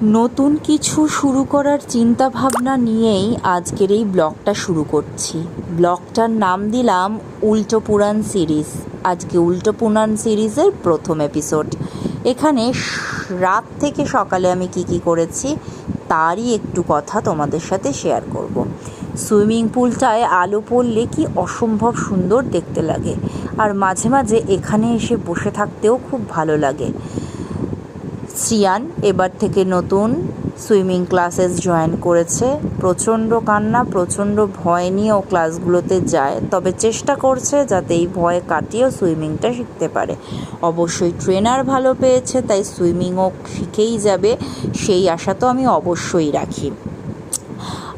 নতুন কিছু শুরু করার চিন্তা ভাবনা নিয়েই আজকের এই ব্লগটা শুরু করছি। ব্লগটার নাম দিলাম উল্টো পুরাণ সিরিজ। আজকে উল্টো পুরাণ সিরিজের প্রথম এপিসোড। এখানে রাত থেকে সকালে আমি কি করেছি তারই একটু কথা তোমাদের সাথে শেয়ার করব। সুইমিং পুলটায় আলো পড়লে কি অসম্ভব সুন্দর দেখতে লাগে, আর মাঝে মাঝে এখানে এসে বসে থাকতেও খুব ভালো লাগে। শ্রিয়ান এবার থেকে নতুন সুইমিং ক্লাসেস জয়েন করেছে। প্রচণ্ড কান্না, প্রচণ্ড ভয় নিয়েও ক্লাসগুলোতে যায়, তবে চেষ্টা করছে যাতে এই ভয় কাটিয়েও সুইমিংটা শিখতে পারে। অবশ্যই ট্রেনার ভালো পেয়েছে, তাই সুইমিংও শিখেই যাবে সেই আশা তো আমি অবশ্যই রাখি।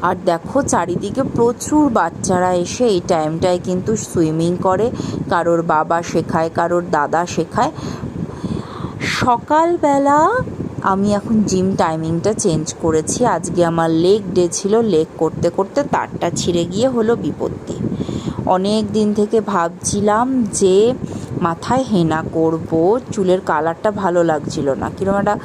আর দেখো চারিদিকে প্রচুর বাচ্চারা এসে এই টাইমটায় কিন্তু সুইমিং করে। কারোর বাবা শেখায়, কারোর দাদা শেখায়। সকালবেলা আমি এখন জিম টাইমিংটা চেঞ্জ করেছি। আজকে আমার লেগ ডে ছিল। লেগ করতে করতে তারটা ছিঁড়ে গিয়ে হলো বিপত্তি। অনেক দিন থেকে ভাবছিলাম যে মাথায় হেনা করব, চুলের কালারটা ভালো লাগছিল না, কীরকম একটা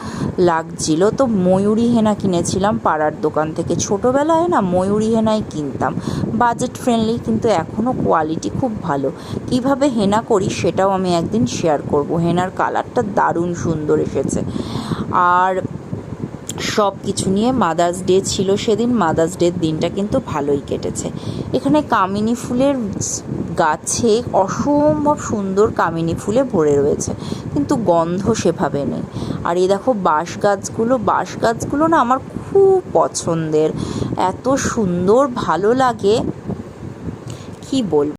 লাগছিল। তো ময়ূরী হেনা কিনেছিলাম পাড়ার দোকান থেকে। ছোটোবেলায় না ময়ূরী হেনাই কিনতাম, বাজেট ফ্রেন্ডলি, কিন্তু এখনও কোয়ালিটি খুব ভালো। কিভাবে হেনা করি সেটাও আমি একদিন শেয়ার করব। হেনার কালারটা দারুণ সুন্দর এসেছে। আর সব কিছু নিয়ে মাদার্স ডে ছিল সেদিন। মাদার্স ডের দিনটা কিন্তু ভালোই কেটেছে। এখানে কামিনী ফুলের গাছে অসম্ভব সুন্দর কামিনী ফুলে ভরে রয়েছে, কিন্তু গন্ধ সেভাবে নেই। আর এই দেখো বাঁশ গাছগুলো না আমার খুব পছন্দের, এত সুন্দর ভালো লাগে কি বলবো।